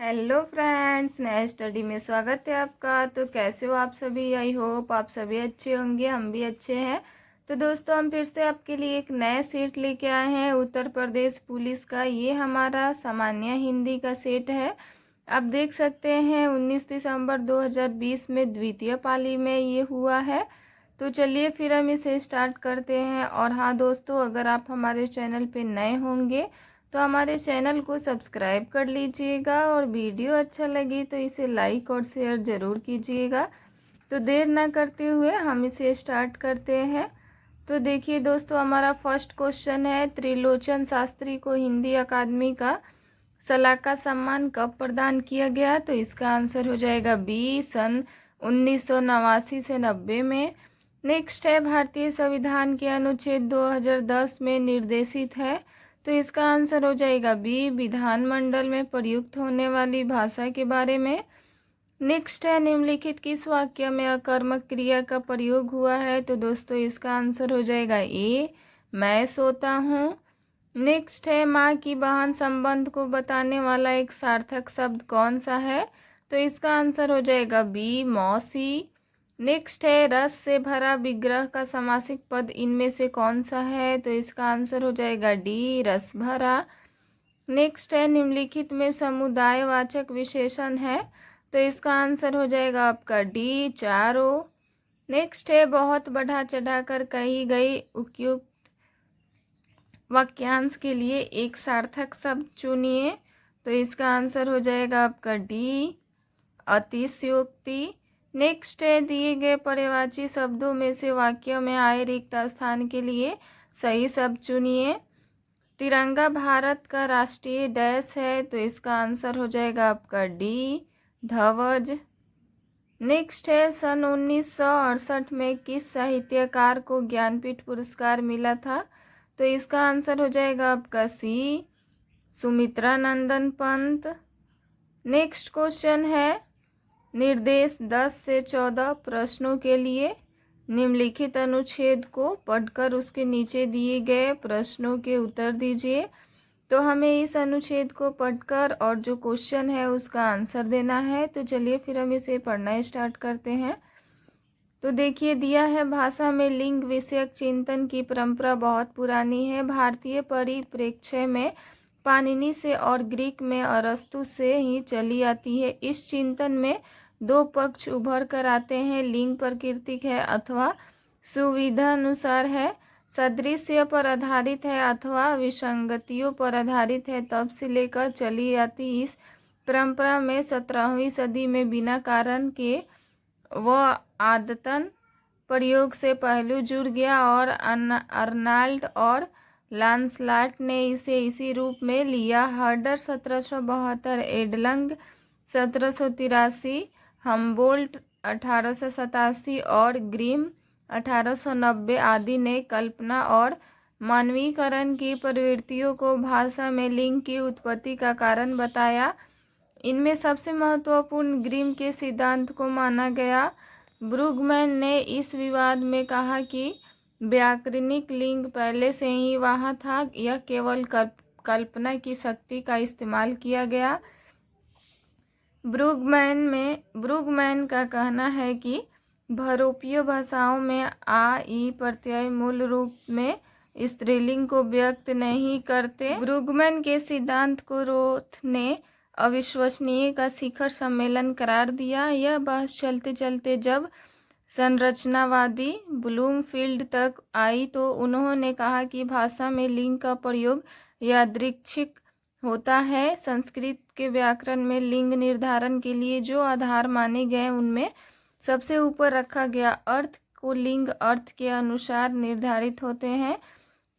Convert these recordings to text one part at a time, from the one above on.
Hello friends, नए study में स्वागत है आपका। तो कैसे हो आप सभी? आई होप आप सभी अच्छे होंगे, हम भी अच्छे हैं। तो दोस्तों, हम फिर से आपके लिए एक नया सेट लेके आए हैं उत्तर प्रदेश पुलिस का। ये हमारा सामान्य हिंदी का सेट है। आप देख सकते हैं 19 दिसंबर 2020 में द्वितीय पाली में ये हुआ है। तो चलिए फिर हम इसे स्टार्ट करते हैं। और हाँ दोस्तों, अगर आप हमारे चैनल पे नए होंगे तो हमारे चैनल को सब्सक्राइब कर लीजिएगा, और वीडियो अच्छा लगी तो इसे लाइक और शेयर ज़रूर कीजिएगा। तो देर ना करते हुए हम इसे स्टार्ट करते हैं। तो देखिए दोस्तों, हमारा फर्स्ट क्वेश्चन है, त्रिलोचन शास्त्री को हिंदी अकादमी का सलाका सम्मान कब प्रदान किया गया? तो इसका आंसर हो जाएगा बी, सन 1989 से 90 में। नेक्स्ट है, भारतीय संविधान के अनुच्छेद 2010 में निर्देशित है। तो इसका आंसर हो जाएगा बी, विधानमंडल में प्रयुक्त होने वाली भाषा के बारे में। नेक्स्ट है, निम्नलिखित किस वाक्य में अकर्मक क्रिया का प्रयोग हुआ है? तो दोस्तों इसका आंसर हो जाएगा ए, मैं सोता हूँ। नेक्स्ट है, माँ की बहन संबंध को बताने वाला एक सार्थक शब्द कौन सा है? तो इसका आंसर हो जाएगा बी, मौसी। नेक्स्ट है, रस से भरा विग्रह का समासिक पद इनमें से कौन सा है? तो इसका आंसर हो जाएगा डी, रस भरा। नेक्स्ट है, निम्नलिखित में समुदायवाचक विशेषण है। तो इसका आंसर हो जाएगा आपका डी, चारों। नेक्स्ट है, बहुत बढ़ा चढ़ाकर कही गई उपयुक्त वाक्यांश के लिए एक सार्थक शब्द चुनिए। तो इसका आंसर हो जाएगा आपका डी, अतिशयोक्ति। नेक्स्ट है, दिए गए पर्यायवाची शब्दों में से वाक्य में आए रिक्त स्थान के लिए सही शब्द चुनिए। तिरंगा भारत का राष्ट्रीय डैश है। तो इसका आंसर हो जाएगा आपका डी, ध्वज। नेक्स्ट है, सन 1968 में किस साहित्यकार को ज्ञानपीठ पुरस्कार मिला था? तो इसका आंसर हो जाएगा आपका सी, सुमित्रा नंदन पंत। नेक्स्ट क्वेश्चन है, निर्देश 10 से 14 प्रश्नों के लिए निम्नलिखित अनुच्छेद को पढ़कर उसके नीचे दिए गए प्रश्नों के उत्तर दीजिए। तो हमें इस अनुच्छेद को पढ़कर और जो क्वेश्चन है उसका आंसर देना है। तो चलिए फिर हम इसे पढ़ना स्टार्ट करते हैं। तो देखिए, दिया है, भाषा में लिंग विषयक चिंतन की परंपरा बहुत पुरानी है। भारतीय परिप्रेक्ष्य में पाणिनि से और ग्रीक में अरस्तु से ही चली आती है। इस चिंतन में दो पक्ष उभर कर आते हैं, लिंग प्राकृतिक है अथवा सुविधा अनुसार है, सदृश्य पर आधारित है अथवा विसंगतियों पर आधारित है। तब से लेकर चली आती इस परंपरा में 17वीं सदी में बिना कारण के वह आदतन प्रयोग से पहलू जुड़ गया, और अर्नाल्ड और लांसलाट ने इसे इसी रूप में लिया। हर्डर 1772, एडलंग 1783, हम्बोल्ट 1887 और ग्रिम 1890 आदि ने कल्पना और मानवीकरण की प्रवृत्तियों को भाषा में लिंग की उत्पत्ति का कारण बताया। इनमें सबसे महत्वपूर्ण ग्रिम के सिद्धांत को माना गया। ब्रुगमैन ने इस विवाद में कहा कि व्याकरणिक लिंग पहले से ही वहाँ था, यह केवल कल्पना की शक्ति का इस्तेमाल किया गया। ब्रुगमैन का कहना है कि बहुरूपीय भाषाओं में आ, ई प्रत्यय मूल रूप में स्त्रीलिंग को व्यक्त नहीं करते। ब्रुगमैन के सिद्धांत को रोथ ने अविश्वसनीय का शिखर सम्मेलन करार दिया। यह बहस चलते चलते जब संरचनावादी ब्लूमफील्ड तक आई तो उन्होंने कहा कि भाषा में लिंग का प्रयोग यादृच्छिक होता है। संस्कृत के व्याकरण में लिंग निर्धारण के लिए जो आधार माने गए उनमें सबसे ऊपर रखा गया अर्थ को लिंग अर्थ के अनुसार निर्धारित होते हैं।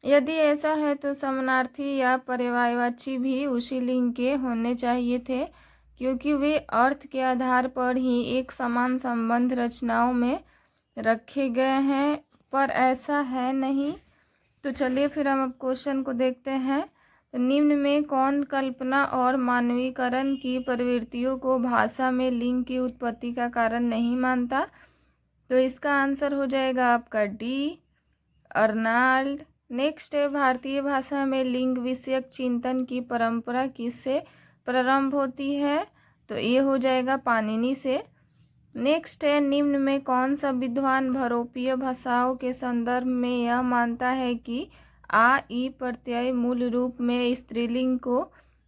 यदि ऐसा है तो समानार्थी या पर्यायवाची भी उसी लिंग के होने चाहिए थे, क्योंकि वे अर्थ के आधार पर ही एक समान संबंध रचनाओं में रखे गए हैं, पर ऐसा है नहीं। तो चलिए फिर हम अब क्वेश्चन को देखते हैं। तो निम्न में कौन कल्पना और मानवीकरण की प्रवृत्तियों को भाषा में लिंग की उत्पत्ति का कारण नहीं मानता? तो इसका आंसर हो जाएगा आपका डी, अर्नाल्ड। नेक्स्ट है, भारतीय भाषा में लिंग विषयक चिंतन की परंपरा किससे प्रारंभ होती है, तो ये हो जाएगा पाणिनि से। नेक्स्ट है, निम्न में कौन सा विद्वान भरोपीय भाषाओं के संदर्भ में यह मानता है कि आ ई प्रत्यय मूल रूप में स्त्रीलिंग को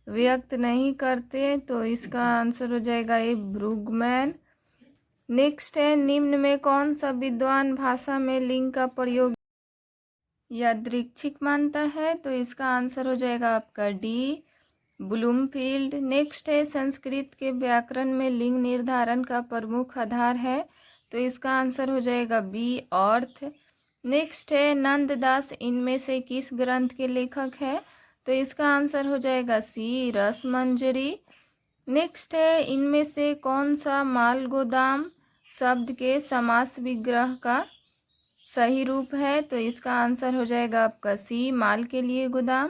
व्यक्त नहीं करते, तो इसका आंसर हो जाएगा ए ब्रुगमैन। नेक्स्ट है, निम्न में कौन सा विद्वान भाषा में लिंग का प्रयोग यादृच्छिक मानता है, तो इसका आंसर हो जाएगा आपका डी ब्लूमफील्ड। नेक्स्ट है, संस्कृत के व्याकरण में लिंग निर्धारण का प्रमुख आधार है, तो इसका आंसर हो जाएगा बी अर्थ। नेक्स्ट है, नंददास इनमें से किस ग्रंथ के लेखक है, तो इसका आंसर हो जाएगा सी रसमंजरी। नेक्स्ट है, इनमें से कौन सा माल गोदाम शब्द के समास विग्रह का सही रूप है, तो इसका आंसर हो जाएगा आपका सी माल के लिए गोदाम।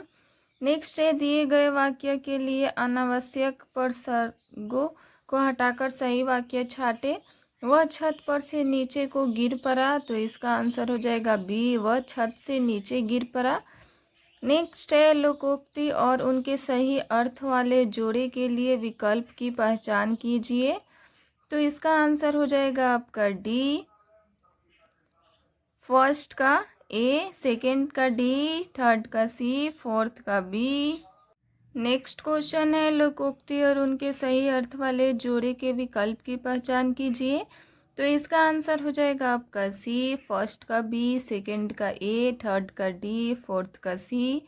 नेक्स्ट है, दिए गए वाक्य के लिए अनावश्यक प्रसर्गों को हटाकर सही वाक्य छाटे। वह छत पर से नीचे को गिर पड़ा, तो इसका आंसर हो जाएगा बी वह छत से नीचे गिर पड़ा। नेक्स्ट है, लोकोक्ति और उनके सही अर्थ वाले जोड़े के लिए विकल्प की पहचान कीजिए, तो इसका आंसर हो जाएगा आपका डी फर्स्ट का ए, सेकंड का डी, थर्ड का सी, फोर्थ का बी। नेक्स्ट क्वेश्चन है, लोकोक्ति और उनके सही अर्थ वाले जोड़े के विकल्प की पहचान कीजिए, तो इसका आंसर हो जाएगा आपका सी फर्स्ट का बी, सेकंड का ए, थर्ड का डी, फोर्थ का सी।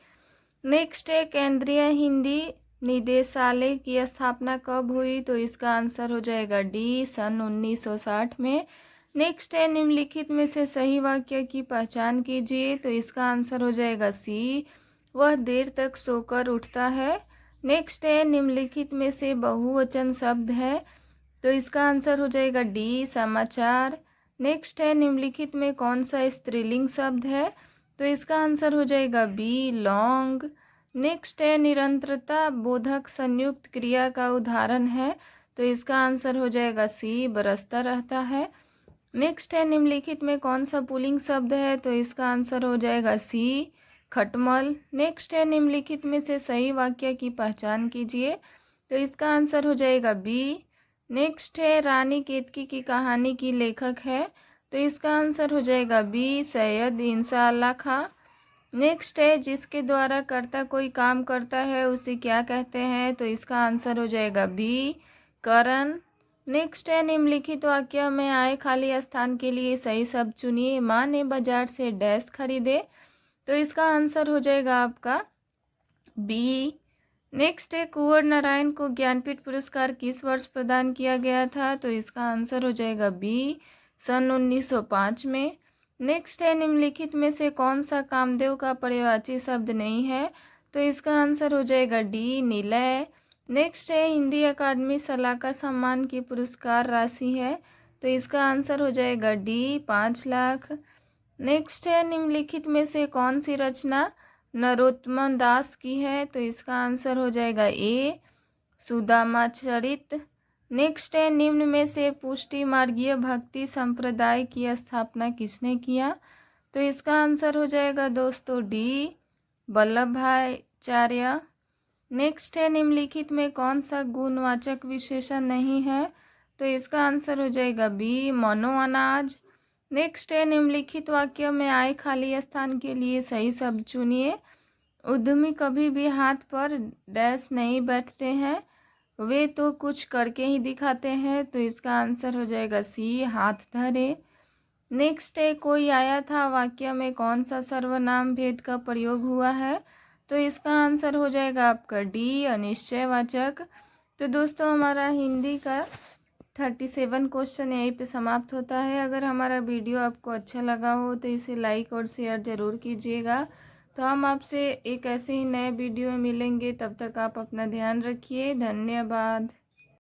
नेक्स्ट है, केंद्रीय हिंदी निदेशालय की स्थापना कब हुई, तो इसका आंसर हो जाएगा डी सन 1960 में। नेक्स्ट है, निम्नलिखित में से सही वाक्य की पहचान कीजिए, तो इसका आंसर हो जाएगा सी वह देर तक सोकर उठता है। नेक्स्ट है, निम्नलिखित में से बहुवचन शब्द है, तो इसका आंसर हो जाएगा डी समाचार। नेक्स्ट है, निम्नलिखित में कौन सा स्त्रीलिंग शब्द है, तो इसका आंसर हो जाएगा बी लॉन्ग। नेक्स्ट है, निरंतरता बोधक संयुक्त क्रिया का उदाहरण है, तो इसका आंसर हो जाएगा सी बरसता रहता है। नेक्स्ट है, निम्नलिखित में कौन सा पुल्लिंग शब्द है, तो इसका आंसर हो जाएगा सी खटमल। नेक्स्ट है, निम्नलिखित में से सही वाक्य की पहचान कीजिए, तो इसका आंसर हो जाएगा बी। नेक्स्ट है, रानी केतकी की कहानी की लेखक है, तो इसका आंसर हो जाएगा बी सैयद इंशाअल्लाह खां। नेक्स्ट है, जिसके द्वारा कर्ता कोई काम करता है उसे क्या कहते हैं, तो इसका आंसर हो जाएगा बी करण। नेक्स्ट है, निम्नलिखित वाक्य में आए खाली स्थान के लिए सही शब्द चुनिए। माँ ने बाजार से डैश खरीदे, तो इसका आंसर हो जाएगा आपका बी। नेक्स्ट है, कुंवर नारायण को ज्ञानपीठ पुरस्कार किस वर्ष प्रदान किया गया था, तो इसका आंसर हो जाएगा बी सन 1905 में। नेक्स्ट है, निम्नलिखित में से कौन सा कामदेव का पर्यायवाची शब्द नहीं है, तो इसका आंसर हो जाएगा डी निलय। नेक्स्ट है, हिंदी अकादमी सलाहकार सम्मान की पुरस्कार राशि है, तो इसका आंसर हो जाएगा डी 5 लाख। नेक्स्ट है, निम्नलिखित में से कौन सी रचना नरोत्तम दास की है, तो इसका आंसर हो जाएगा ए सुदामाचरित। नेक्स्ट है, निम्न में से पुष्टि मार्गीय भक्ति संप्रदाय की स्थापना किसने किया, तो इसका आंसर हो जाएगा दोस्तों डी वल्लभाचार्य। नेक्स्ट है, निम्नलिखित में कौन सा गुणवाचक विशेषण नहीं है, तो इसका आंसर हो जाएगा बी मनो अनाज। नेक्स्ट है, निम्नलिखित वाक्य में आए खाली स्थान के लिए सही शब्द चुनिए। उद्यमी कभी भी हाथ पर डैश नहीं बैठते हैं, वे तो कुछ करके ही दिखाते हैं, तो इसका आंसर हो जाएगा सी हाथ धरे। नेक्स्ट है, कोई आया था वाक्य में कौन सा सर्वनाम भेद का प्रयोग हुआ है, तो इसका आंसर हो जाएगा आपका डी अनिश्चयवाचक। तो दोस्तों, हमारा हिंदी का 37 क्वेश्चन यहीं पे समाप्त होता है। अगर हमारा वीडियो आपको अच्छा लगा हो तो इसे लाइक और शेयर ज़रूर कीजिएगा। तो हम आपसे एक ऐसे ही नए वीडियो में मिलेंगे, तब तक आप अपना ध्यान रखिए। धन्यवाद।